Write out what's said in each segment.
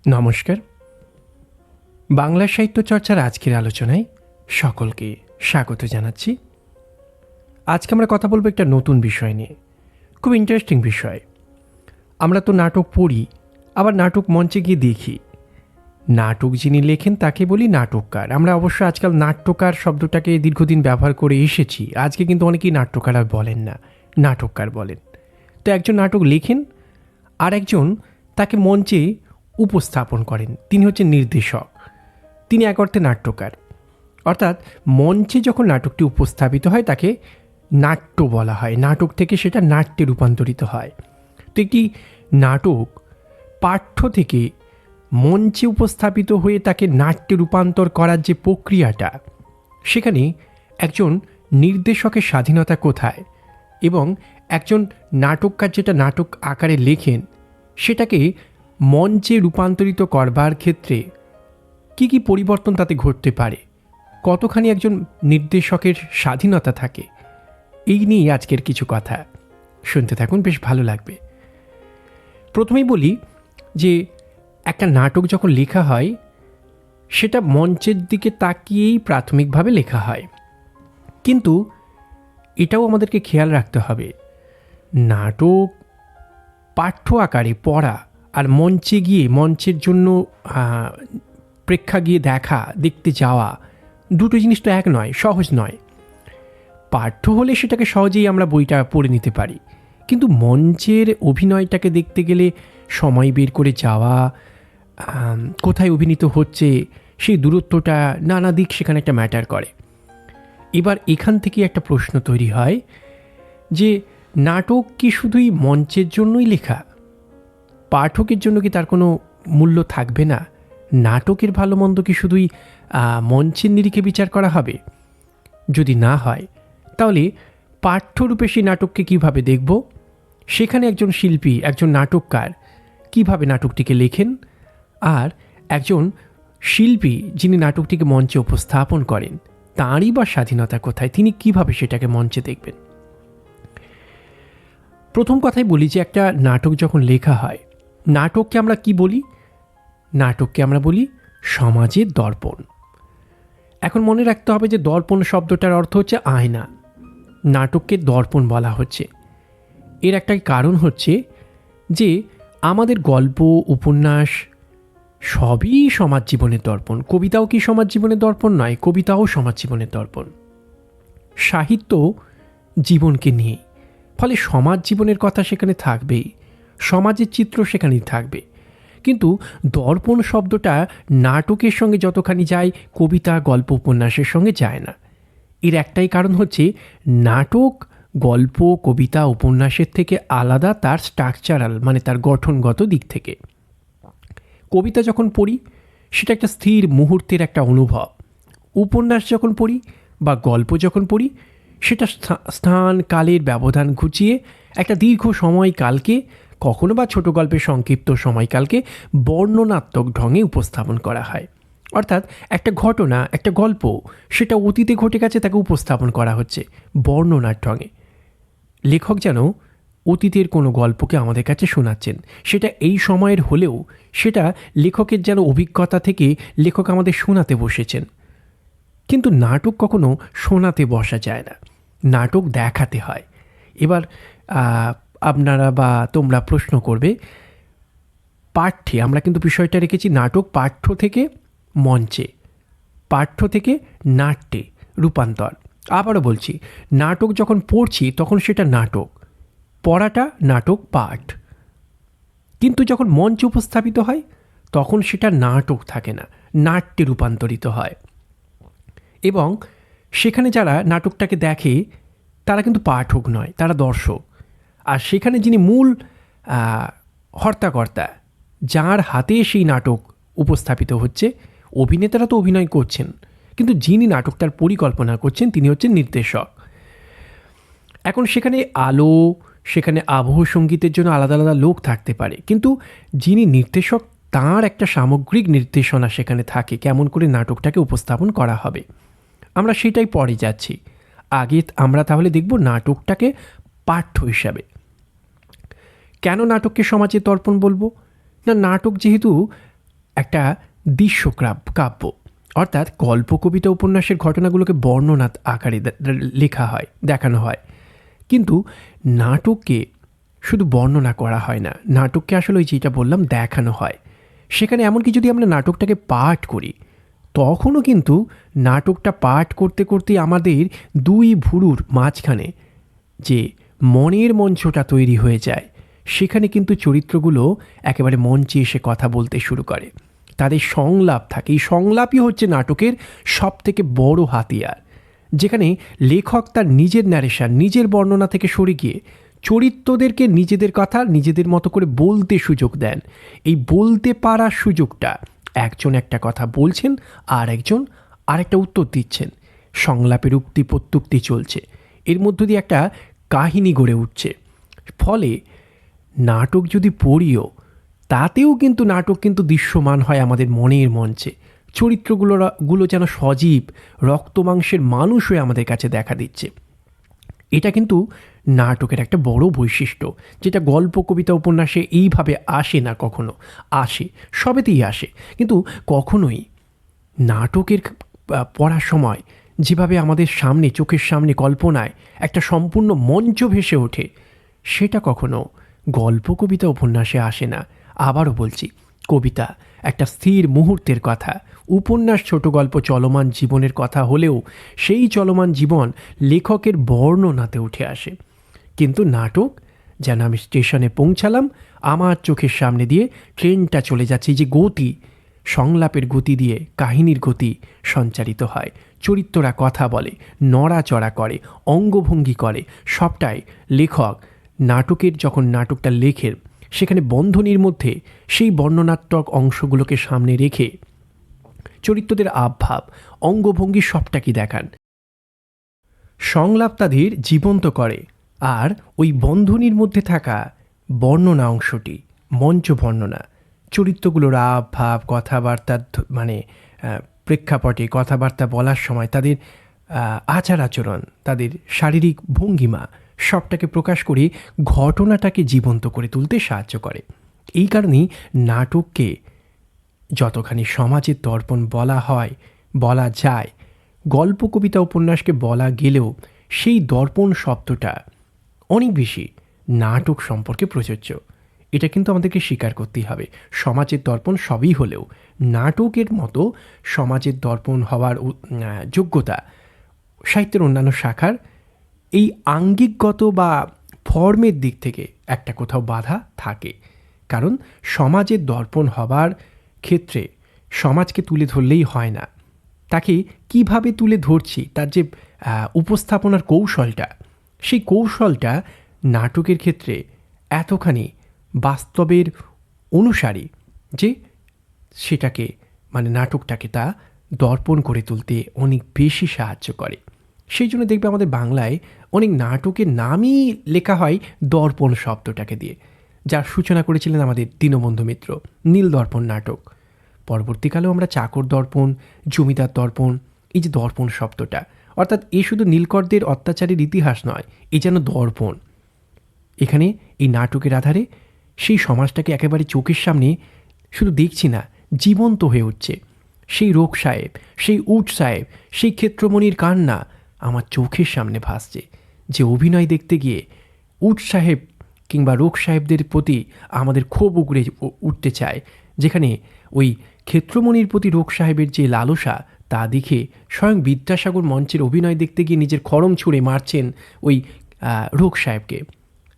নমস্কার। বাংলা সাহিত্য চর্চার আজকের আলোচনায় সকলকে স্বাগত জানাচ্ছি। আজকে আমরা কথা বলবো একটা নতুন বিষয় নিয়ে, খুব ইন্টারেস্টিং বিষয়। আমরা তো নাটক পড়ি, আবার নাটক মঞ্চে গিয়ে দেখি। নাটক যিনি লেখেন তাকে বলি নাট্যকার। আমরা অবশ্য আজকাল নাট্যকার শব্দটাকে দীর্ঘদিন ব্যবহার করে এসেছি। আজকে কিন্তু অনেকেই নাট্যকার আর বলেন না, নাটককার বলেন। তো একজন নাটক লেখেন, আর একজন তাকে মঞ্চে উপস্থাপন করেন, তিনি হচ্ছেন নির্দেশক। তিনি এক অর্থে নাট্যকার। অর্থাৎ মঞ্চে যখন নাটকটি উপস্থাপিত হয় তাকে নাট্য বলা হয়, নাটক থেকে সেটা নাট্যে রূপান্তরিত হয়। তো একটি নাটক পাঠ্য থেকে মঞ্চে উপস্থাপিত হয়ে তাকে নাট্যে রূপান্তর করার যে প্রক্রিয়াটা, সেখানে একজন নির্দেশকের স্বাধীনতা কোথায়, এবং একজন নাটককার যেটা নাটক আকারে লেখেন সেটাকে মঞ্চে রূপান্তরিত করবার ক্ষেত্রে কি কি পরিবর্তন তাতে ঘটতে পারে, কতখানি একজন নির্দেশকের স্বাধীনতা থাকে, এই নিয়ে আজকের কিছু কথা। শুনতে থাকুন, বেশ ভালো লাগবে। প্রথমেই বলি যে একটা নাটক যখন লেখা হয় সেটা মঞ্চের দিকে তাকিয়েই প্রাথমিকভাবে লেখা হয়, কিন্তু এটাও আমাদেরকে খেয়াল রাখতে হবে, নাটক পাঠ্য আকারে পড়া আর মঞ্চে গিয়ে মঞ্চের জন্য প্রেক্ষাগৃহে দেখতে যাওয়া, দুটো জিনিস তো এক নয়, সহজ নয়। পাঠ্য হলে সেটাকে সহজেই আমরা বইটা পড়ে নিতে পারি, কিন্তু মঞ্চের অভিনয়টাকে দেখতে গেলে সময় বের করে যাওয়া, কোথায় অভিনীত হচ্ছে সেই দূরত্বটা, নানা দিক সেখানে একটা ম্যাটার করে। এবার এখান থেকে একটা প্রশ্ন তৈরি হয় যে নাটক কি শুধুই মঞ্চের জন্যই লেখা? পাঠকের জন্য কি তার কোনো মূল্য থাকবে না? নাটকের ভালো মন্দ কি শুধুই মঞ্চের নিরিখে বিচার করা হবে? যদি না হয়, তাহলে পাঠ্যরূপে সেই নাটককে কীভাবে দেখব? সেখানে একজন শিল্পী, একজন নাটককার কীভাবে নাটকটিকে লেখেন, আর একজন শিল্পী যিনি নাটকটিকে মঞ্চে উপস্থাপন করেন তাঁরই বা স্বাধীনতা কোথায়, তিনি কিভাবে সেটাকে মঞ্চে দেখবেন? প্রথম কথাই বলি যে একটা নাটক যখন লেখা হয়, নাটককে আমরা কি বলি? নাটককে আমরা বলি সমাজের দর্পণ। এখন মনে রাখতে হবে যে দর্পণ শব্দটার অর্থ হচ্ছে আয়না। নাটককে দর্পণ বলা হচ্ছে, এর একটা কারণ হচ্ছে যে আমাদের গল্প, উপন্যাস সবই সমাজ জীবনের দর্পণ। কবিতাও কি সমাজ জীবনের দর্পণ নয়? কবিতাও সমাজ জীবনের দর্পণ। সাহিত্য জীবনকে নিয়ে, ফলে সমাজ জীবনের কথা সেখানে থাকবেই, সমাজের চিত্র সেখানেই থাকবে। কিন্তু দর্পণ শব্দটা নাটকের সঙ্গে যতখানি যায়, কবিতা, গল্প, উপন্যাসের সঙ্গে যায় না। এর একটাই কারণ হচ্ছে নাটক গল্প, কবিতা, উপন্যাসের থেকে আলাদা তার স্ট্রাকচারাল, মানে তার গঠনগত দিক থেকে। কবিতা যখন পড়ি সেটা একটা স্থির মুহূর্তের একটা অনুভব। উপন্যাস যখন পড়ি বা গল্প যখন পড়ি সেটা স্থান কালের ব্যবধান ঘুচিয়ে একটা দীর্ঘ সময়কালকে, কখনো বা ছোট গল্পের সংক্ষিপ্ত সময়কালকে বর্ণনাত্মক ঢঙে উপস্থাপন করা হয়। অর্থাৎ একটা ঘটনা, একটা গল্প, সেটা অতীতে ঘটে গেছে, তাকে উপস্থাপন করা হচ্ছে বর্ণনার ঢঙে। লেখক যেন অতীতের কোনো গল্পকে আমাদের কাছে শোনাচ্ছেন, সেটা এই সময়ের হলেও সেটা লেখকের যেন অভিজ্ঞতা থেকে লেখক আমাদের শোনাতে বসেছেন। কিন্তু নাটক কখনো শোনাতে বসা যায় না, নাটক দেখাতে হয়। এবার আপনারা বা তোমরা প্রশ্ন করবে, পাঠ্যে আমরা কিন্তু বিষয়টা রেখেছি নাটক পাঠ্য থেকে মঞ্চে, পাঠ্য থেকে নাট্যে রূপান্তর। আবারও বলছি, নাটক যখন পড়ছি তখন সেটা নাটক, পড়াটা নাটক পাঠ, কিন্তু যখন মঞ্চে উপস্থাপিত হয় তখন সেটা নাটক থাকে না, নাট্যে রূপান্তরিত হয়। এবং সেখানে যারা নাটকটাকে দেখে তারা কিন্তু পাঠক নয়, তারা দর্শক। আর সেখানে যিনি মূল হর্তাকর্তা, যার হাতে সেই নাটক উপস্থাপিত হচ্ছে, অভিনেতারা তো অভিনয় করছেন, কিন্তু যিনি নাটকটার পরিকল্পনা করছেন তিনি হচ্ছেন নির্দেশক। এখন সেখানে আলো, সেখানে আবহ সঙ্গীতের জন্য আলাদা আলাদা লোক থাকতে পারে, কিন্তু যিনি নির্দেশক তার একটা সামগ্রিক নির্দেশনা সেখানে থাকে, কেমন করে নাটকটাকে উপস্থাপন করা হবে। আমরা সেটাই পরে যাচ্ছি। আগে আমরা তাহলে দেখব নাটকটাকে পাঠ্য হিসাবে। কেন নাটককে সমাজের দর্পণ বলবো? না, নাটক যেহেতু একটা কাব্য, অর্থাৎ গল্প কবিতা উপন্যাসের ঘটনাগুলোকে বর্ণনা আকারে লেখা হয়, দেখানো হয়। কিন্তু নাটককে শুধু বর্ণনা করা হয় না, নাটককে আসলে ওই যেটা বললাম দেখানো হয়। সেখানে এমনকি যদি আমরা নাটকটাকে পাঠ করি, তখনও কিন্তু নাটকটা পাঠ করতে করতে আমাদের দুই ভুরুর মাঝখানে যে মনের মঞ্চটা তৈরি হয়ে যায়, সেখানে কিন্তু চরিত্রগুলো একেবারে মঞ্চে এসে কথা বলতে শুরু করে। তাদের সংলাপ থাকে, এই সংলাপই হচ্ছে নাটকের সবথেকে বড় হাতিয়ার, যেখানে লেখক তার নিজের ন্যারেশন, নিজের বর্ণনা থেকে সরে গিয়ে চরিত্রদেরকে নিজেদের কথা নিজেদের মতো করে বলতে সুযোগ দেন। এই বলতে পারার সুযোগটা, একজন একটা কথা বলছেন আর একজন আরেকটা উত্তর দিচ্ছেন, সংলাপের উক্তি প্রত্যুক্তি চলছে, এর মধ্য দিয়ে একটা কাহিনী গড়ে উঠছে। ফলে নাটক যদি পড়িও, তাতেও কিন্তু নাটক কিন্তু দৃশ্যমান হয় আমাদের মনের মঞ্চে। চরিত্রগুলো যেন সজীব রক্ত মাংসের মানুষ হয়ে আমাদের কাছে দেখা দিচ্ছে। এটা কিন্তু নাটকের একটা বড় বৈশিষ্ট্য, যেটা গল্প কবিতা উপন্যাসে এইভাবে আসে না। কখনো আসে, সবেতেই আসে, কিন্তু কখনোই নাটকের পড়ার সময় যেভাবে আমাদের সামনে, চোখের সামনে কল্পনায় একটা সম্পূর্ণ মঞ্চ ভেসে ওঠে, সেটা কখনো গল্প কবিতা উপন্যাসে আসে না। আবারও বলছি, কবিতা একটা স্থির মুহূর্তের কথা, উপন্যাস ছোট গল্প চলমান জীবনের কথা হলেও সেই চলমান জীবন লেখকের বর্ণনাতে উঠে আসে। কিন্তু নাটক যেন আমি স্টেশনে পৌঁছালাম, আমার চোখের সামনে দিয়ে ট্রেনটা চলে যাচ্ছে, যে গতি, সংলাপের গতি দিয়ে কাহিনীর গতি সঞ্চারিত হয়। চরিত্ররা কথা বলে, নড়াচড়া করে, অঙ্গভঙ্গি করে, সবটাই লেখক যখন নাটকটা লেখেন, সেখানে বন্ধনীর মধ্যে সেই বর্ণনাত্মক অংশগুলোকে সামনে রেখে চরিত্রদের আবভাব, অঙ্গভঙ্গি সবটাকে দেখান, সংলাপ তাদের জীবন্ত করে। আর ওই বন্ধনীর মধ্যে থাকা বর্ণনা অংশটি, মঞ্চ বর্ণনা, চরিত্রগুলোর আবভাব, কথাবার্তা, মানে প্রেক্ষাপটে কথাবার্তা বলার সময় তাদের আচার আচরণ, তাদের শারীরিক ভঙ্গিমা, সবটাকে প্রকাশ করে ঘটনাটাকে জীবন্ত করে তুলতে সাহায্য করে। এই কারণেই নাটককে যতখানি সমাজের দর্পণ বলা হয়, বলা যায়, গল্প কবিতা উপন্যাসকে বলা গেলেও সেই দর্পণ শব্দটা অনেক বেশি নাটক সম্পর্কে প্রযোজ্য। এটা কিন্তু আমাদেরকে স্বীকার করতেই হবে। সমাজের দর্পণ সবই হলেও নাটকের মতো সমাজের দর্পণ হওয়ার যোগ্যতা সাহিত্যের অন্যান্য শাখার এই আঙ্গিকগত বা ফর্মের দিক থেকে একটা কোথাও বাধা থাকে। কারণ সমাজের দর্পণ হবার ক্ষেত্রে সমাজকে তুলে ধরলেই হয় না, তাকে কিভাবে তুলে ধরছি, তার যে উপস্থাপনার কৌশলটা, সেই কৌশলটা নাটকের ক্ষেত্রে এতখানি বাস্তবের অনুসারী যে সেটাকে, মানে নাটকটাকে তা দর্পণ করে তুলতে অনেক বেশি সাহায্য করে। সেই জন্য দেখবে আমাদের বাংলায় অনেক নাটকের নামই লেখা হয় দর্পণ শব্দটাকে দিয়ে, যার সূচনা করেছিলেন আমাদের দীনবন্ধু মিত্র, নীল দর্পণ নাটক। পরবর্তীকালেও আমরা চাকর দর্পণ, জমিদার দর্পণ, এই যে দর্পণ শব্দটা, অর্থাৎ এ শুধু নীলকরদের অত্যাচারের ইতিহাস নয়, এ যেন দর্পণ। এখানে এই নাটকের আধারে সেই সমাজটাকে একেবারে চোখের সামনে শুধু দেখছি না, জীবন্ত হয়ে উঠছে। সেই রোগ সাহেব, সেই উট সাহেব, সেই ক্ষেত্রমণির কান্না আমার চোখের সামনে ভাসছে, যে অভিনয় দেখতে গিয়ে উট সাহেব কিংবা রোগ সাহেবদের প্রতি আমাদের ক্ষোভ উগড়ে উঠতে চায়, যেখানে ওই ক্ষেত্রমণির প্রতি রোগ সাহেবের যে লালসা, তা দেখে স্বয়ং বিদ্যাসাগর মঞ্চের অভিনয় দেখতে গিয়ে নিজের খড়ম ছুঁড়ে মারছেন ওই রোগ সাহেবকে,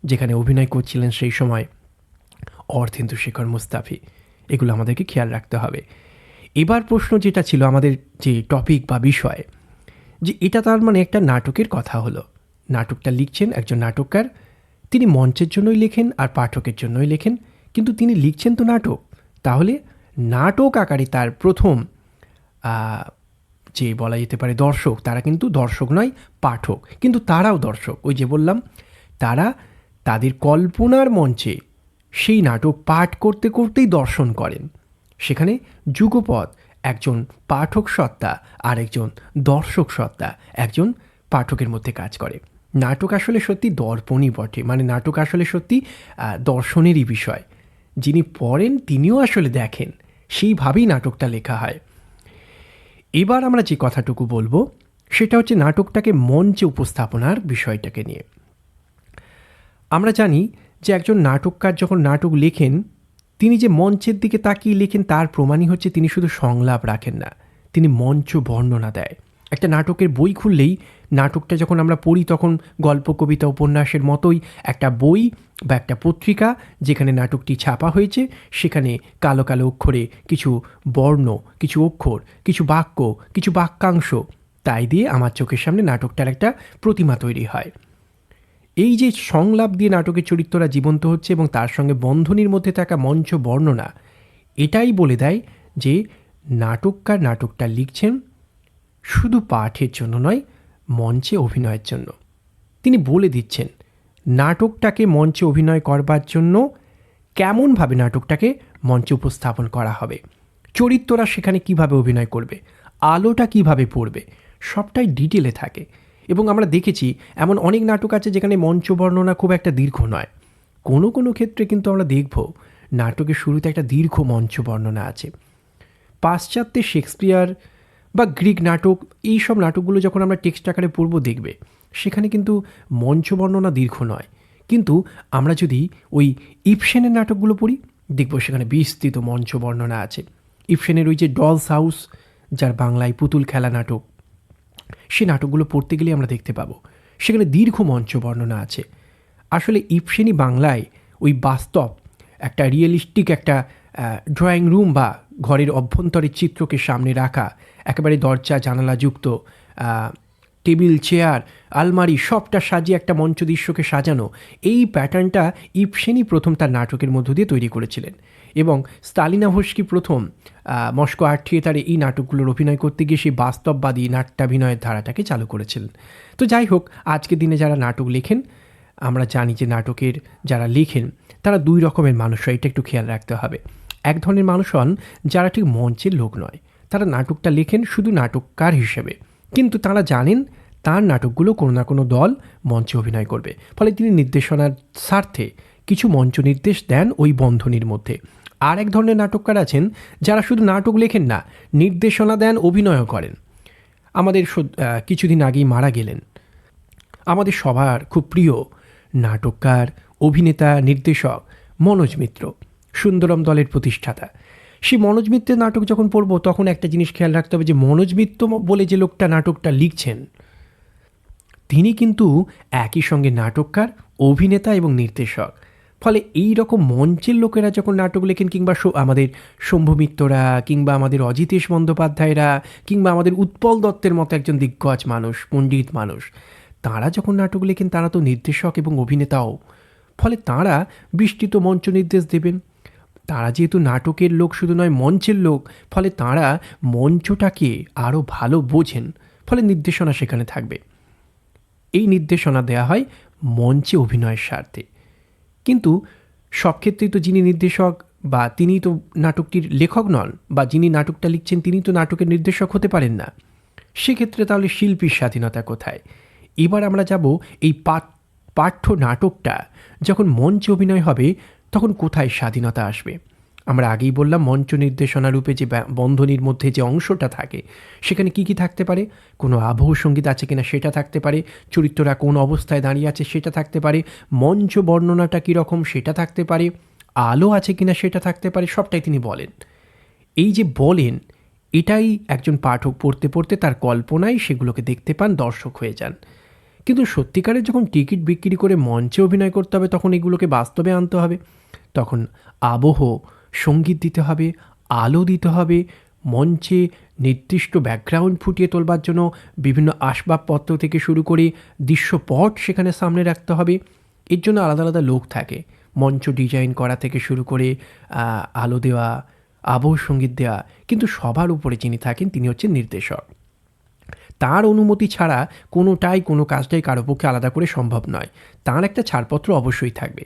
যেখানে অভিনয় করছিলেন সেই সময় অর্থেন্দু শেখর মুস্তাফি। এগুলো আমাদেরকে খেয়াল রাখতে হবে। এবার প্রশ্ন যেটা ছিল আমাদের, যে টপিক বা বিষয়, যে এটা তার মানে একটা নাটকের কথা হলো, নাটকটা লিখছেন একজন নাটককার, তিনি মঞ্চের জন্যই লেখেন আর পাঠকের জন্যই লেখেন, কিন্তু তিনি লিখছেন তো নাটক। তাহলে নাটক আকারে তার প্রথম যে বলা যেতে পারে দর্শক, তারা কিন্তু দর্শক নয়, পাঠক, কিন্তু তারাও দর্শক। ওই যে বললাম, তারা তাদের কল্পনার মঞ্চে সেই নাটক পাঠ করতে করতেই দর্শন করেন। সেখানে যুগপৎ একজন পাঠক সত্তা আর একজন দর্শক সত্তা একজন পাঠকের মধ্যে কাজ করে। নাটক আসলে সত্যি দর্পণই বটে, মানে নাটক আসলে সত্যি দর্শনেরই বিষয়। যিনি পড়েন তিনিও আসলে দেখেন, সেইভাবেই নাটকটা লেখা হয়। এবার আমরা যে কথাটুকু বলবো সেটা হচ্ছে নাটকটাকে মঞ্চে উপস্থাপনার বিষয়টাকে নিয়ে। আমরা জানি যে একজন নাটককার যখন নাটক লেখেন, তিনি যে মঞ্চের দিকে তাকিয়ে লেখেন তার প্রমাণই হচ্ছে তিনি শুধু সংলাপ রাখেন না, তিনি মঞ্চ বর্ণনা দেয়। একটা নাটকের বই খুললেই নাটকটা যখন আমরা পড়ি তখন গল্প, কবিতা, উপন্যাসের মতোই একটা বই বা একটা পত্রিকা যেখানে নাটকটি ছাপা হয়েছে, সেখানে কালো কালো অক্ষরে কিছু বর্ণ, কিছু অক্ষর, কিছু বাক্য, কিছু বাক্যাংশ, তাই দিয়ে আমার চোখের সামনে নাটকটার একটা প্রতিমা তৈরি হয়। এই যে সংলাপ দিয়ে নাটকের চরিত্ররা জীবন্ত হচ্ছে এবং তার সঙ্গে বন্ধনীর মধ্যে থাকা মঞ্চ বর্ণনা, এটাই বলে দেয় যে নাটককার নাটকটা লিখছেন শুধু পাঠের জন্য নয়, মঞ্চে অভিনয়ের জন্য। তিনি বলে দিচ্ছেন নাটকটাকে মঞ্চে অভিনয় করবার জন্য কেমনভাবে নাটকটাকে মঞ্চে উপস্থাপন করা হবে, চরিত্ররা সেখানে কিভাবে অভিনয় করবে, আলোটা কিভাবে পড়বে, সবটাই ডিটেলে থাকে। এবং আমরা দেখেছি এমন অনেক নাটক আছে যেখানে মঞ্চ বর্ণনা খুব একটা দীর্ঘ নয়। কোনো কোনো ক্ষেত্রে কিন্তু আমরা দেখব নাটকের শুরুতে একটা দীর্ঘ মঞ্চ বর্ণনা আছে। পাশ্চাত্যের শেক্সপিয়ার বা গ্রিক নাটক, এই সব নাটকগুলো যখন আমরা টেক্সট আকারে পড়ব দেখবে সেখানে কিন্তু মঞ্চ বর্ণনা দীর্ঘ নয়। কিন্তু আমরা যদি ওই ইবসেনের নাটকগুলো পড়ি দেখব সেখানে বিস্তৃত মঞ্চ বর্ণনা আছে। ইবসেনের ওই যে ডলস হাউস, যার বাংলায় পুতুল খেলা নাটক, সে নাটকগুলো পড়তে গেলে আমরা দেখতে পাবো সেখানে দীর্ঘ মঞ্চ বর্ণনা আছে। আসলে ইবসেনই বাংলায় ওই বাস্তব একটা রিয়েলিস্টিক একটা ড্রয়িং রুম বা ঘরের অভ্যন্তরের চিত্রকে সামনে রাখা, একেবারে দরজা জানালা যুক্ত টেবিল, চেয়ার, আলমারি সবটা সাজিয়ে একটা মঞ্চ দৃশ্যকে সাজানো, এই প্যাটার্নটা ইবসেনই প্রথম তার নাটকের মধ্য দিয়ে তৈরি করেছিলেন। এবং স্তালিনাভস্কি প্রথম মস্কো আর্ট থিয়েটারে এই নাটকগুলোর অভিনয় করতে গিয়ে সেই বাস্তববাদী নাট্যাভিনয়ের ধারাটাকে চালু করেছিলেন। তো যাই হোক, আজকের দিনে যারা নাটক লেখেন, আমরা জানি যে নাটকের যারা লেখেন তারা দুই রকমের মানুষ হয়, এটা একটু খেয়াল রাখতে হবে। এক ধরনের মানুষ হন যারা ঠিক মঞ্চের লোক নয়, তারা নাটকটা লেখেন শুধু নাটককার হিসেবে, কিন্তু তারা জানেন তার নাটকগুলো কোনো না কোনো দল মঞ্চে অভিনয় করবে, ফলে তিনি নির্দেশনার স্বার্থে কিছু মঞ্চ নির্দেশ দেন ওই বন্ধনীর মধ্যে। আর এক ধরনের নাটককার আছেন যারা শুধু নাটক লেখেন না, নির্দেশনা দেন, অভিনয়ও করেন। আমাদের কিছুদিন আগেই মারা গেলেন আমাদের সবার খুব প্রিয় নাটককার, অভিনেতা, নির্দেশক মনোজ মিত্র, সুন্দরম দলের প্রতিষ্ঠাতা। সেই মনোজ মিত্রের নাটক যখন পড়ব তখন একটা জিনিস খেয়াল রাখতে হবে যে মনোজ মিত্র বলে যে লোকটা নাটকটা লিখছেন তিনি কিন্তু একই সঙ্গে নাটককার, অভিনেতা এবং নির্দেশক। ফলে এই রকম মঞ্চের লোকেরা যখন নাটক লেখেন, কিংবা আমাদের শম্ভু মিত্ররা, কিংবা আমাদের অজিতেশ বন্দ্যোপাধ্যায়রা, কিংবা আমাদের উৎপল দত্তের মতো একজন দিগ্গজ মানুষ, পণ্ডিত মানুষ, তাঁরা যখন নাটক লেখেন তারা তো নির্দেশক এবং অভিনেতাও। ফলে তাঁরা বিস্তৃত মঞ্চ নির্দেশ দেবেন। তারা যেহেতু নাটকের লোক শুধু নয়, মঞ্চের লোক, ফলে তাঁরা মঞ্চটাকে আরও ভালো বোঝেন, ফলে নির্দেশনা সেখানে থাকবে। এই নির্দেশনা দেওয়া হয় মঞ্চে অভিনয়ের স্বার্থে। কিন্তু সব ক্ষেত্রেই তো যিনি নির্দেশক বা তিনি তো নাটকটির লেখক নন, বা যিনি নাটকটা লিখছেন তিনি তো নাটকের নির্দেশক হতে পারেন না। সেক্ষেত্রে তাহলে শিল্পীর স্বাধীনতা কোথায়? এবার আমরা যাব এই পাঠ্য নাটকটা যখন মঞ্চে অভিনয় হবে তখন কোথায় স্বাধীনতা আসবে। আমরা আগেই বললাম মঞ্চ নির্দেশনা রূপে যে বন্ধনীর মধ্যে যে অংশটা থাকে সেখানে কি কি থাকতে পারে, কোনো আবহ সঙ্গীত আছে কিনা সেটা থাকতে পারে, চরিত্ররা কোন অবস্থায় দাঁড়িয়ে আছে সেটা থাকতে পারে, মঞ্চ বর্ণনাটা কীরকম সেটা থাকতে পারে, আলো আছে কিনা সেটা থাকতে পারে, সবটাই তিনি বলেন। এই যে বলেন, এটাই একজন পাঠক পড়তে পড়তে তার কল্পনায় সেগুলোকে দেখতে পান, দর্শক হয়ে যান। কিন্তু সত্যিকারের যখন টিকিট বিক্রি করে মঞ্চে অভিনয় করতে হবে তখন এগুলোকে বাস্তবে আনতে হবে। তখন আবহ সঙ্গীত দিতে হবে, আলো দিতে হবে, মঞ্চে নির্দিষ্ট ব্যাকগ্রাউন্ড ফুটিয়ে তোলবার জন্য বিভিন্ন আসবাবপত্র থেকে শুরু করে দৃশ্যপট সেখানে সামনে রাখতে হবে। এর জন্য আলাদা আলাদা লোক থাকে, মঞ্চ ডিজাইন করা থেকে শুরু করে আলো দেওয়া, আবহ সঙ্গীত দেওয়া। কিন্তু সবার উপরে যিনি থাকেন তিনি হচ্ছেন নির্দেশক। তার অনুমতি ছাড়া কোনো কাজটাই কারো পক্ষে আলাদা করে সম্ভব নয়। তার একটা ছাড়পত্র অবশ্যই থাকবে।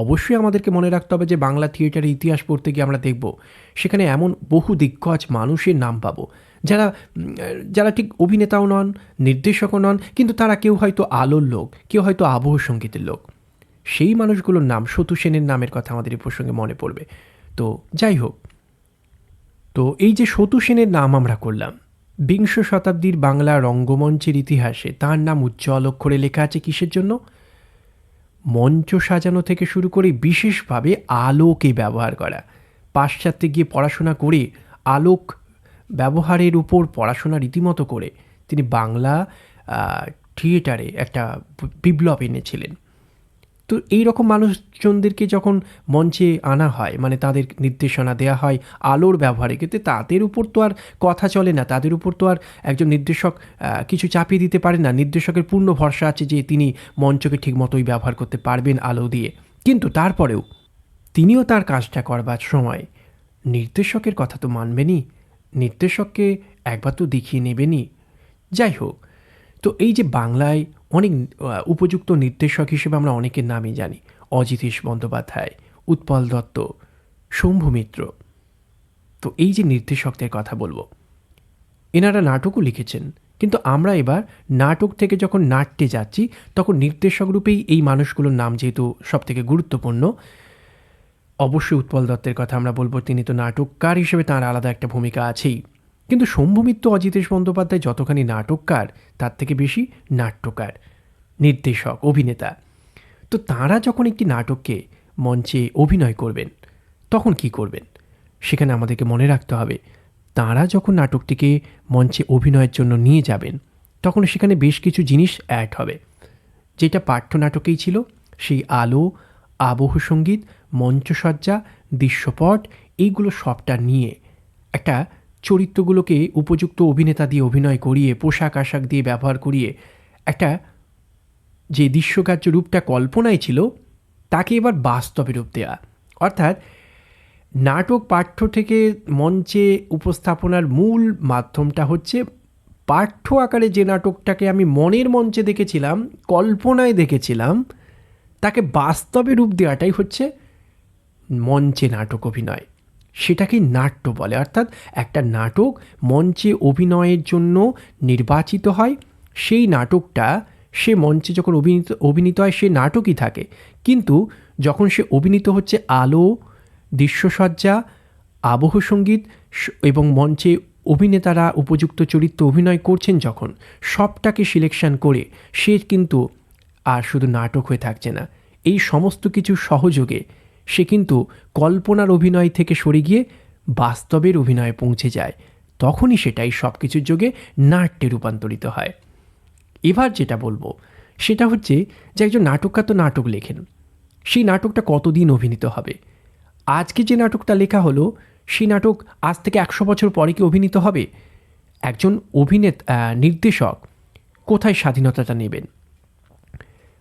অবশ্যই আমাদেরকে মনে রাখতে হবে যে বাংলা থিয়েটারের ইতিহাস পড়তে গিয়ে আমরা দেখব সেখানে এমন বহু দিগ্গজ মানুষের নাম পাবো যারা ঠিক অভিনেতাও নন, নির্দেশকও নন, কিন্তু তারা কেউ হয়তো আলোর লোক, কেউ হয়তো আবহ সঙ্গীতের লোক। সেই মানুষগুলোর নাম, সতু সেনের নামের কথা আমাদের এই প্রসঙ্গে মনে পড়বে। তো যাই হোক, তো এই যে সতু সেনের নাম আমরা করলাম, বিংশ শতাব্দীর বাংলা রঙ্গমঞ্চের ইতিহাসে তার নাম উজ্জ্বল অক্ষরে লেখা আছে কিসের জন্য? মঞ্চ সাজানো থেকে শুরু করে বিশেষভাবে আলোকে ব্যবহার করা। পাশ্চাত্যে গিয়ে পড়াশোনা করে আলোক ব্যবহারের উপর পড়াশোনা রীতিমতো করে তিনি বাংলা থিয়েটারে একটা বিপ্লব এনেছিলেন। তো এই রকম মানুষজনদেরকে যখন মঞ্চে আনা হয়, মানে তাদের নির্দেশনা দেওয়া হয় আলোর ব্যবহারের ক্ষেত্রে, তাদের উপর তো আর কথা চলে না, তাদের উপর তো আর একজন নির্দেশক কিছু চাপিয়ে দিতে পারে না। নির্দেশকের পূর্ণ ভরসা আছে যে তিনি মঞ্চকে ঠিকমতোই ব্যবহার করতে পারবেন আলো দিয়ে। কিন্তু তারপরেও তিনিও তার কাজটা করবার সময় নির্দেশকের কথা তো মানবেনই, নির্দেশককে একবার তো দেখিয়ে নেবেনই। যাই হোক, তো এই যে বাংলায় অনেক উপযুক্ত নির্দেশক হিসেবে আমরা অনেকের নামই জানি। অজিতেশ বন্দ্যোপাধ্যায়, উৎপল দত্ত, শম্ভু মিত্র। তো এই যে নির্দেশকদের কথা বলবো, এনারা নাটকও লিখেছেন, কিন্তু আমরা এবার নাটক থেকে যখন নাট্যে যাচ্ছি তখন নির্দেশক রূপেই এই মানুষগুলোর নাম যেহেতু সবথেকে গুরুত্বপূর্ণ, অবশ্যই উৎপল দত্তের কথা আমরা বলবো। তিনি তো নাটককার হিসেবে তাঁর আলাদা একটা ভূমিকা আছেই, কিন্তু শম্ভু মিত্র, অজিতেশ বন্দ্যোপাধ্যায় যতখানি নাটককার তার থেকে বেশি নাট্যকার, নির্দেশক, অভিনেতা। তো তাঁরা যখন একটি নাটককে মঞ্চে অভিনয় করবেন তখন কি করবেন সেখানে আমাদেরকে মনে রাখতে হবে, তাঁরা যখন নাটকটিকে মঞ্চে অভিনয়ের জন্য নিয়ে যাবেন তখন সেখানে বেশ কিছু জিনিস অ্যাড হবে, যেটা পাঠ্যনাটকেই ছিল। সেই আলো, আবহ সঙ্গীত, মঞ্চসজ্জা, দৃশ্যপট, এইগুলো সবটা নিয়ে একটা চরিত্রগুলোকে উপযুক্ত অভিনেতা দিয়ে অভিনয় করিয়ে, পোশাক আশাক দিয়ে ব্যবহার করিয়ে একটা যে দৃশ্যকার্য রূপটা কল্পনায় ছিল তাকে এবার বাস্তবে রূপ দেওয়া। অর্থাৎ নাটক পাঠ্য থেকে মঞ্চে উপস্থাপনার মূল মাধ্যমটা হচ্ছে পাঠ্য আকারে যে নাটকটাকে আমি মনের মঞ্চে দেখেছিলাম, কল্পনায় দেখেছিলাম, তাকে বাস্তবে রূপ দেওয়াটাই হচ্ছে মঞ্চে নাটক অভিনয়। সেটাকেই নাট্য বলে। অর্থাৎ একটা নাটক মঞ্চে অভিনয়ের জন্য নির্বাচিত হয়, সেই নাটকটা সে মঞ্চে যখন অভিনীত হয় সে নাটকই থাকে, কিন্তু যখন সে অভিনীত হচ্ছে আলো, দৃশ্যসজ্জা, আবহ সঙ্গীত এবং মঞ্চে অভিনেতারা উপযুক্ত চরিত্র অভিনয় করছেন, যখন সবটাকে সিলেকশন করে সে কিন্তু আর শুধু নাটক হয়ে থাকছে না, এই সমস্ত কিছু সহযোগে সে কিন্তু কল্পনার অভিনয় থেকে সরে গিয়ে বাস্তবের অভিনয়ে পৌঁছে যায়। তখনই সেটাই সব কিছুর যোগে নাট্যে রূপান্তরিত হয়। এবার যেটা বলবো সেটা হচ্ছে যে একজন নাটককার তো নাটক লেখেন, সেই নাটকটা কতদিন অভিনীত হবে? আজকে যে নাটকটা লেখা হলো সেই নাটক আজ থেকে 100 বছর পরে কি অভিনীত হবে? একজন নির্দেশক কোথায় স্বাধীনতাটা নেবেন?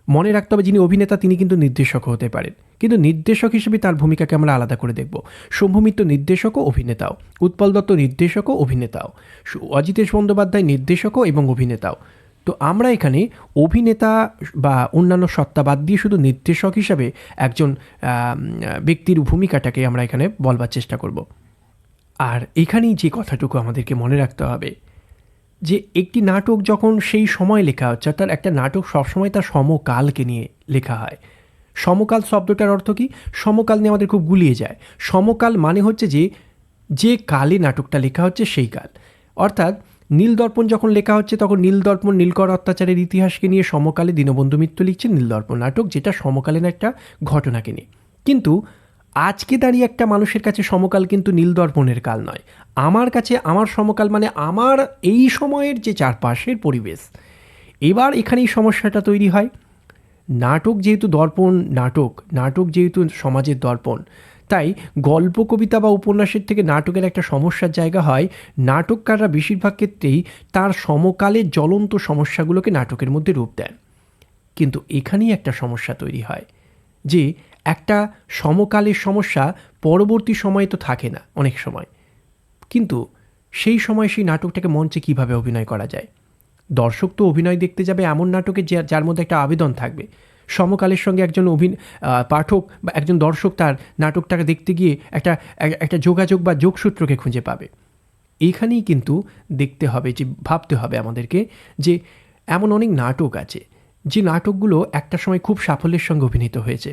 মনে রাখতে হবে, যিনি অভিনেতা তিনি কিন্তু নির্দেশক হতে পারেন, কিন্তু নির্দেশক হিসেবে তার ভূমিকাকে আমরা আলাদা করে দেখব। শম্ভু মিত্র নির্দেশকও অভিনেতাও, উৎপল দত্ত নির্দেশকও অভিনেতাও, অজিতেশ বন্দ্যোপাধ্যায় নির্দেশকও এবং অভিনেতাও। তো আমরা এখানে অভিনেতা বা অন্যান্য সত্তা বাদ দিয়ে শুধু নির্দেশক হিসাবে একজন ব্যক্তির ভূমিকাটাকে আমরা এখানে বলবার চেষ্টা করব। আর এখানেই যে কথাটুকু আমাদেরকে মনে রাখতে হবে যে একটি নাটক যখন সেই সময় লেখা হচ্ছে, অর্থাৎ একটা নাটক সবসময় তার সমকালকে নিয়ে লেখা হয়। সমকাল শব্দটার অর্থ কি? সমকাল নিয়ে আমাদের খুব গুলিয়ে যায়। সমকাল মানে হচ্ছে যে কালে নাটকটা লেখা হচ্ছে সেই কাল। অর্থাৎ নীলদর্পণ যখন লেখা হচ্ছে তখন নীলদর্পণ, নীলকর অত্যাচারের ইতিহাসকে নিয়ে সমকালে দীনবন্ধু মিত্র লিখছেন নীলদর্পণ নাটক, যেটা সমকালীন একটা ঘটনাকে নিয়ে। কিন্তু আজকে দাঁড়িয়ে একটা মানুষের কাছে সমকাল কিন্তু নীলদর্পণের কাল নয়। আমার কাছে আমার সমকাল মানে আমার এই সময়ের যে চারপাশের পরিবেশ। এবার এখানেই সমস্যাটা তৈরি হয়। নাটক যেহেতু দর্পণ, নাটক যেহেতু সমাজের দর্পণ, তাই গল্প, কবিতা বা উপন্যাসের থেকে নাটকের একটা সমস্যার জায়গা হয়। নাটককাররা বেশিরভাগ ক্ষেত্রেই তার সমকালের জ্বলন্ত সমস্যাগুলোকে নাটকের মধ্যে রূপ দেন। কিন্তু এখানেই একটা সমস্যা তৈরি হয় যে একটা সমকালের সমস্যা পরবর্তী সময়ে তো থাকে না অনেক সময়, কিন্তু সেই সময় সেই নাটকটাকে মঞ্চে কিভাবে অভিনয় করা যায়? দর্শক তো অভিনয় দেখতে যাবে এমন নাটকে যার মধ্যে একটা আবেদন থাকবে। সমকালের সঙ্গে একজন পাঠক বা একজন দর্শক তার নাটকটাকে দেখতে গিয়ে একটা যোগাযোগ বা যোগসূত্রকে খুঁজে পাবে। এইখানেই কিন্তু দেখতে হবে, যে ভাবতে হবে আমাদেরকে যে এমন অনেক নাটক আছে যে নাটকগুলো একটা সময় খুব সাফল্যের সঙ্গে অভিনীত হয়েছে,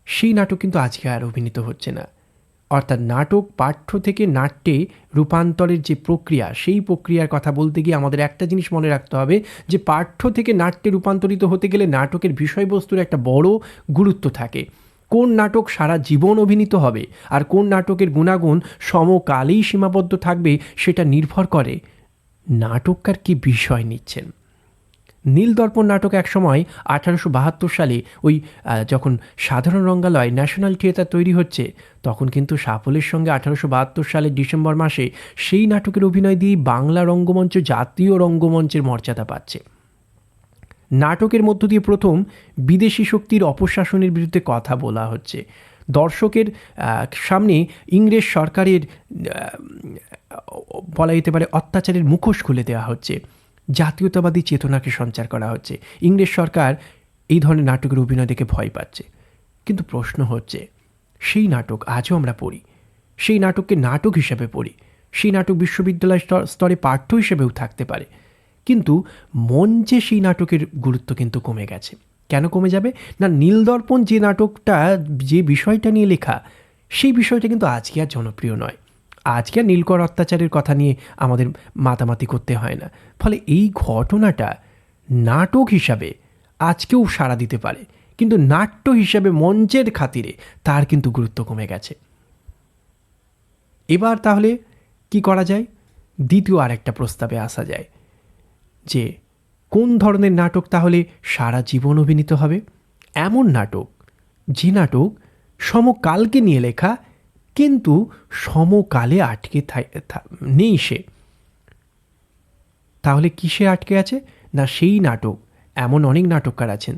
সেই নাটক কিন্তু আজকে আর অভিনীত হচ্ছে না। অর্থাৎ নাটক পাঠ্য থেকে নাট্যে রূপান্তরের যে প্রক্রিয়া, সেই প্রক্রিয়ার কথা বলতে গিয়ে আমাদের একটা জিনিস মনে রাখতে হবে যে পাঠ্য থেকে নাট্যে রূপান্তরিত হতে গেলে নাটকের বিষয়বস্তুর একটা বড় গুরুত্ব থাকে। কোন নাটক সারা জীবন অভিনীত হবে আর কোন নাটকের গুণাগুণ সমকালেই সীমাবদ্ধ থাকবে সেটা নির্ভর করে নাটককার কী বিষয় নিচ্ছেন। নীলদর্পণ নাটক একসময় 1872 সালে ওই যখন সাধারণ রঙ্গালয় ন্যাশনাল থিয়েটার তৈরি হচ্ছে, তখন কিন্তু সাফল্যের সঙ্গে 1872 সালের ডিসেম্বর মাসে সেই নাটকের অভিনয় দিয়েই বাংলা রঙ্গমঞ্চ জাতীয় রঙ্গমঞ্চের মর্যাদা পাচ্ছে। নাটকের মধ্য দিয়ে প্রথম বিদেশি শক্তির অপশাসনের বিরুদ্ধে কথা বলা হচ্ছে। দর্শকের সামনে ইংরেজ সরকারের বলা যেতে পারে অত্যাচারের মুখোশ খুলে দেওয়া হচ্ছে, জাতীয়তাবাদী চেতনাকে সঞ্চার করা হচ্ছে। ইংরেজ সরকার এই ধরনের নাটকের অভিনয় দেখে ভয় পাচ্ছে। কিন্তু প্রশ্ন হচ্ছে, সেই নাটক আজও আমরা পড়ি, সেই নাটককে নাটক হিসেবে পড়ি, সেই নাটক বিশ্ববিদ্যালয় স্তরে পাঠ্য হিসেবেও থাকতে পারে, কিন্তু মঞ্চে সেই নাটকের গুরুত্ব কিন্তু কমে গেছে। কেন কমে যাবে না, নীলদর্পণ যে নাটকটা যে বিষয়টা নিয়ে লেখা, সেই বিষয়টা কিন্তু আজকে আর জনপ্রিয় নয়। আজকে আর নীলকর অত্যাচারের কথা নিয়ে আমাদের মাতামাতি করতে হয় না। ফলে এই ঘটনাটা নাটক হিসাবে আজকেও সাড়া দিতে পারে, কিন্তু নাট্য হিসাবে মঞ্চের খাতিরে তার কিন্তু গুরুত্ব কমে গেছে। এবার তাহলে কি করা যায়? দ্বিতীয় আরেকটা প্রস্তাবে আসা যায় যে কোন ধরনের নাটক তাহলে সারা জীবন অভিনীত হবে? এমন নাটক, যে নাটক সমকালকে নিয়ে লেখা কিন্তু সমকালে আটকে নেই সে। তাহলে কিসে আটকে আছে না, সেই নাটক, এমন অনেক নাটককার আছেন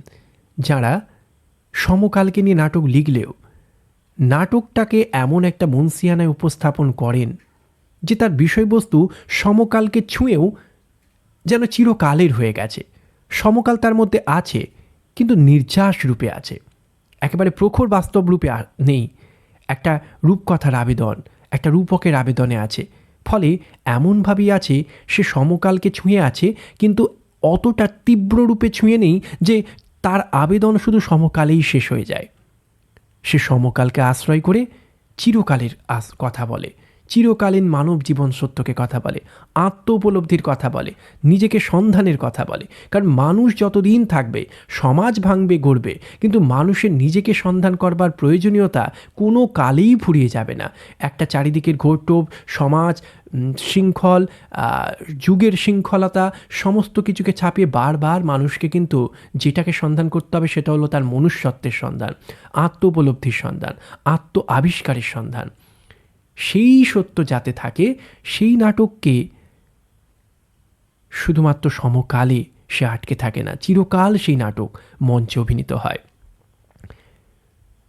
যারা সমকালকে নিয়ে নাটক লিখলেও নাটকটাকে এমন একটা মনসিয়ানায় উপস্থাপন করেন যে তার বিষয়বস্তু সমকালকে ছুঁয়েও যেন চিরকালের হয়ে গেছে। সমকাল তার মধ্যে আছে কিন্তু নির্যাস রূপে আছে, একেবারে প্রখর বাস্তব রূপে নেই। একটা রূপকথার আবেদন, একটা রূপকের আবেদনে আছে। ফলে এমনভাবেই আছে সে সমকালকে ছুঁয়ে আছে, কিন্তু অতটা তীব্র রূপে ছুঁয়ে নেই যে তার আবেদন শুধু সমকালেই শেষ হয়ে যায়। সে সমকালকে আশ্রয় করে চিরকালের কথা বলে, চিরকালীন মানব জীবন সত্যকে কথা বলে, আত্ম উপলব্ধির কথা বলে, নিজেকে সন্ধানের কথা বলে। কারণ মানুষ যতদিন থাকবে সমাজ ভাঙবে গড়বে, কিন্তু মানুষের নিজেকে সন্ধান করবার প্রয়োজনীয়তা কোনো কালেই ফুরিয়ে যাবে না। একটা চারিদিকের ঘোরটোপ সমাজ, শৃঙ্খল, যুগের শৃঙ্খলতা সমস্ত কিছুকে ছাপিয়ে বারবার মানুষকে কিন্তু যেটাকে সন্ধান করতে হবে সেটা হলো তার মনুষ্যত্বের সন্ধান, আত্ম উপলব্ধির সন্ধান, আত্ম আবিষ্কারের সন্ধান। সেই সত্য যাতে থাকে, সেই নাটককে শুধুমাত্র সমকালে সে আটকে থাকে না, চিরকাল সেই নাটক মঞ্চে অভিনীত হয়।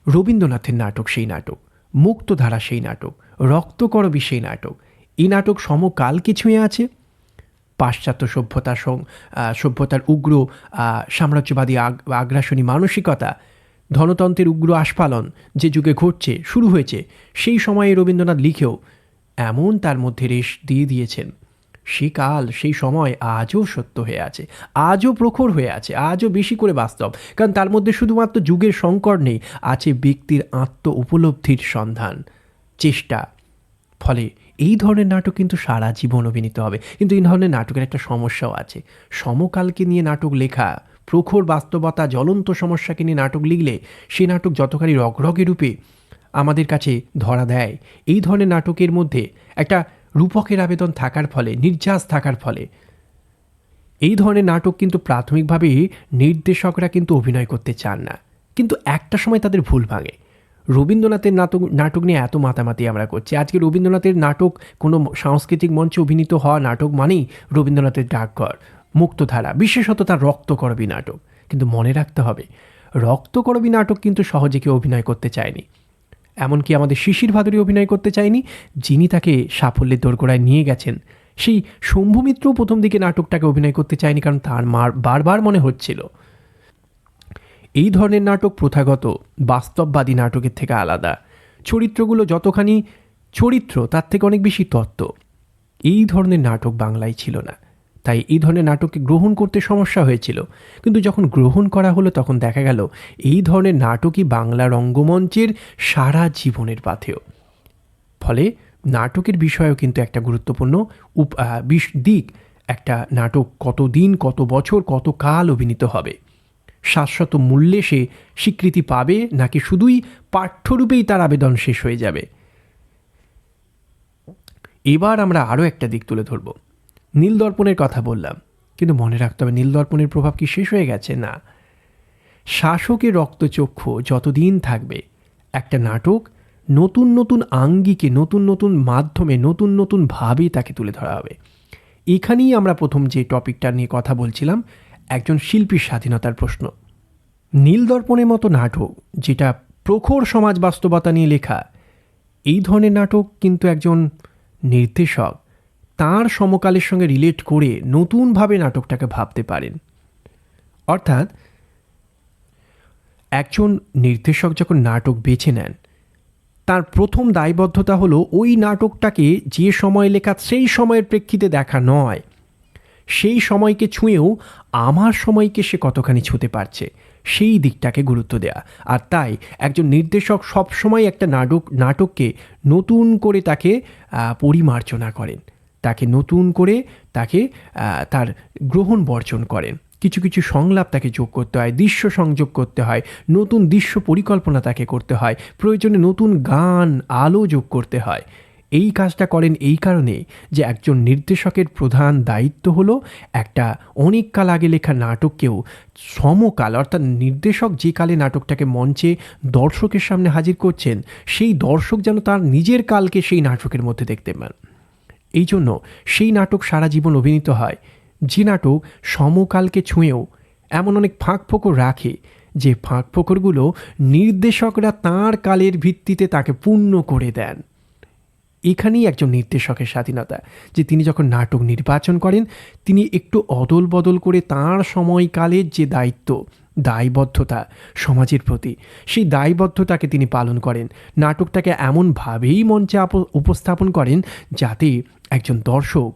রবীন্দ্রনাথের নাটক সেই নাটক, মুক্তধারা সেই নাটক, রক্তকরবী সেই নাটক। এই নাটক সমকালকে ছুঁয়ে আছে। পাশ্চাত্য সভ্যতার উগ্র সাম্রাজ্যবাদী আগ্রাসনী মানসিকতা, ধনতন্ত্রের উগ্র আস্ফালন যে যুগে ঘটছে, শুরু হয়েছে, সেই সময়ে রবীন্দ্রনাথ লিখেও এমন তার মধ্যে রেশ দিয়ে দিয়েছেন, সে কাল সেই সময় আজও সত্য হয়ে আছে, আজও প্রখর হয়ে আছে, আজও বেশি করে বাস্তব। কারণ তার মধ্যে শুধুমাত্র যুগের সংকট নেই, আছে ব্যক্তির আত্ম উপলব্ধির সন্ধান, চেষ্টা। ফলে এই ধরনের নাটক কিন্তু সারা জীবন অভিনীত হবে। কিন্তু এই ধরনের নাটকের একটা সমস্যাও আছে। সমকালকে নিয়ে নাটক লেখা, প্রখর বাস্তবতা, জ্বলন্ত সমস্যাকে নিয়ে নাটক লিখলে সেই নাটক যতখানি রগরগে রূপে আমাদের কাছে ধরা দেয়, এই ধরনের নাটকের মধ্যে একটা রূপকের আবেদন থাকার ফলে, নির্যাস থাকার ফলে এই ধরনের নাটক কিন্তু প্রাথমিকভাবে নির্দেশকরা কিন্তু অভিনয় করতে চান না, কিন্তু একটা সময় তাদের ভুল ভাঙে। রবীন্দ্রনাথের নাটক নিয়ে এত মাতামাতি আমরা করছি। আজকে রবীন্দ্রনাথের নাটক, কোনো সাংস্কৃতিক মঞ্চে অভিনীত হওয়া নাটক মানেই রবীন্দ্রনাথের ডাকঘর, মুক্তধারা, বিশেষত তার রক্তকরবী নাটক। কিন্তু মনে রাখতে হবে, রক্তকরবী নাটক কিন্তু সহজে কেউ অভিনয় করতে চায়নি। এমনকি আমাদের শিশির ভাদুরী অভিনয় করতে চায়নি, যিনি তাকে সাফল্যের দোরগোড়ায় নিয়ে গেছেন। সেই শম্ভু মিত্রও প্রথম দিকে নাটকটাকে অভিনয় করতে চায়নি, কারণ তার বারবার মনে হচ্ছিল এই ধরনের নাটক প্রথাগত বাস্তববাদী নাটকের থেকে আলাদা। চরিত্রগুলো যতখানি চরিত্র, তার থেকে অনেক বেশি তত্ত্ব। এই ধরনের নাটক বাংলায় ছিল না, তাই এই ধরনের নাটককে গ্রহণ করতে সমস্যা হয়েছিল। কিন্তু যখন গ্রহণ করা হলো তখন দেখা গেল এই ধরনের নাটকই বাংলা রঙ্গমঞ্চের সারা জীবনের পাথেয়। ফলে নাটকের বিষয়েও কিন্তু একটা গুরুত্বপূর্ণ দিক, একটা নাটক কতদিন, কত বছর, কত কাল অভিনীত হবে, শাশ্বত মূল্যে সে স্বীকৃতি পাবে নাকি শুধুই পাঠ্যরূপেই তার আবেদন শেষ হয়ে যাবে। এবার আমরা আরও একটা দিক তুলে ধরব। নীলদর্পণের কথা বললাম, কিন্তু মনে রাখতে হবে নীলদর্পণের প্রভাব কি শেষ হয়ে গেছে? না, শাসকের রক্তচক্ষু যতদিন থাকবে একটা নাটক নতুন নতুন আঙ্গিকে, নতুন নতুন মাধ্যমে, নতুন নতুন ভাবে তাকে তুলে ধরা হবে। এখানেই আমরা প্রথম যে টপিকটা নিয়ে কথা বলছিলাম, একজন শিল্পীর স্বাধীনতার প্রশ্ন। নীলদর্পণের মতো নাটক, যেটা প্রখর সমাজ বাস্তবতা নিয়ে লেখা, এই ধরনের নাটক কিন্তু একজন নির্দেশক তার সমকালের সঙ্গে রিলেট করে নতুনভাবে নাটকটাকে ভাবতে পারেন। অর্থাৎ একজন নির্দেশক যখন নাটক বেছে নেন, তার প্রথম দায়বদ্ধতা হলো ওই নাটকটাকে যে সময় লেখা সেই সময়ের প্রেক্ষিতে দেখা নয়, সেই সময়কে ছুঁয়েও আমার সময়কে সে কতখানি ছুঁতে পারছে সেই দিকটাকে গুরুত্ব দেয়া। আর তাই একজন নির্দেশক সবসময় একটা নাটককে নতুন করে তাকে পরিমার্জনা করেন, তাকে নতুন করে তাকে তার গ্রহণ বর্জন করেন। কিছু কিছু সংলাপ তাকে যোগ করতে হয়, দৃশ্য সংযোগ করতে হয়, নতুন দৃশ্য পরিকল্পনা তাকে করতে হয়, প্রয়োজনে নতুন গান, আলো যোগ করতে হয়। এই কাজটা করেন এই কারণে যে একজন নির্দেশকের প্রধান দায়িত্ব হলো একটা অনেক কাল আগে লেখা নাটককেও সমকাল, অর্থাৎ নির্দেশক যে কালে নাটকটাকে মঞ্চে দর্শকের সামনে হাজির করছেন, সেই দর্শক যেন তার নিজের কালকে সেই নাটকের মধ্যে দেখতে পান। এই জন্য সেই নাটক সারা জীবন অভিনীত হয় যে নাটক সমকালকে ছুঁয়েও এমন অনেক ফাঁকফোকর রাখে, যে ফাঁকফোকরগুলো নির্দেশকরা তাঁর কালের ভিত্তিতে তাকে পূর্ণ করে দেন। এখানেই একজন নির্দেশকের স্বাধীনতা, যে তিনি যখন নাটক নির্বাচন করেন, তিনি একটু অদল বদল করে তাঁর সময়কালের যে দায়বদ্ধতা সমাজের প্রতি, সেই দায়বদ্ধতাকে তিনি পালন করেন। নাটকটাকে এমনভাবেই মঞ্চে উপস্থাপন করেন যাতে একজন দর্শক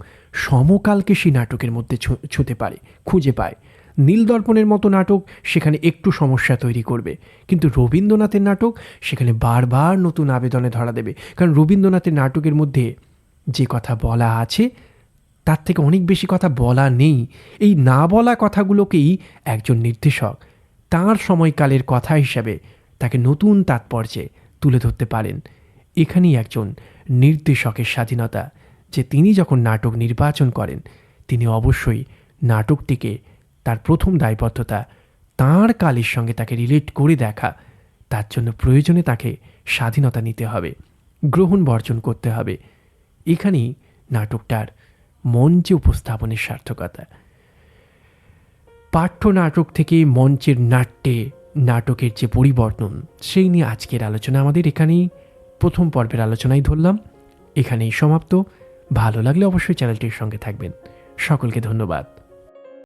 সমকালকে সেই নাটকের মধ্যে ছুঁতে পারে, খুঁজে পায়। নীলদর্পণের মতো নাটক সেখানে একটু সমস্যা তৈরি করবে, কিন্তু রবীন্দ্রনাথের নাটক সেখানে বারবার নতুন আবেদনে ধরা দেবে। কারণ রবীন্দ্রনাথের নাটকের মধ্যে যে কথা বলা আছে তার থেকে অনেক বেশি কথা বলা নেই। এই না বলা কথাগুলোকেই একজন নির্দেশক তাঁর সময়কালের কথা হিসাবে তাকে নতুন তাৎপর্যে তুলে ধরতে পারেন। এখানেই একজন নির্দেশকের স্বাধীনতা, যে তিনি যখন নাটক নির্বাচন করেন, তিনি অবশ্যই নাটকটিকে তার প্রথম দায়বদ্ধতা তাঁর কালের সঙ্গে তাকে রিলেট করে দেখা, তার জন্য প্রয়োজনে তাকে স্বাধীনতা নিতে হবে, গ্রহণ বর্জন করতে হবে। এখানেই নাটকটার মঞ্চে উপস্থাপনের সার্থকতা। পাঠ্য নাটক থেকে মঞ্চের নাট্যে নাটকের যে পরিবর্তন, সেই নিয়ে আজকের আলোচনা আমাদের এখানেই প্রথম পর্বের আলোচনাই ধরলাম, এখানেই সমাপ্ত। ভালো লাগলে অবশ্যই চ্যানেলটির সঙ্গে থাকবেন। সকলকে ধন্যবাদ।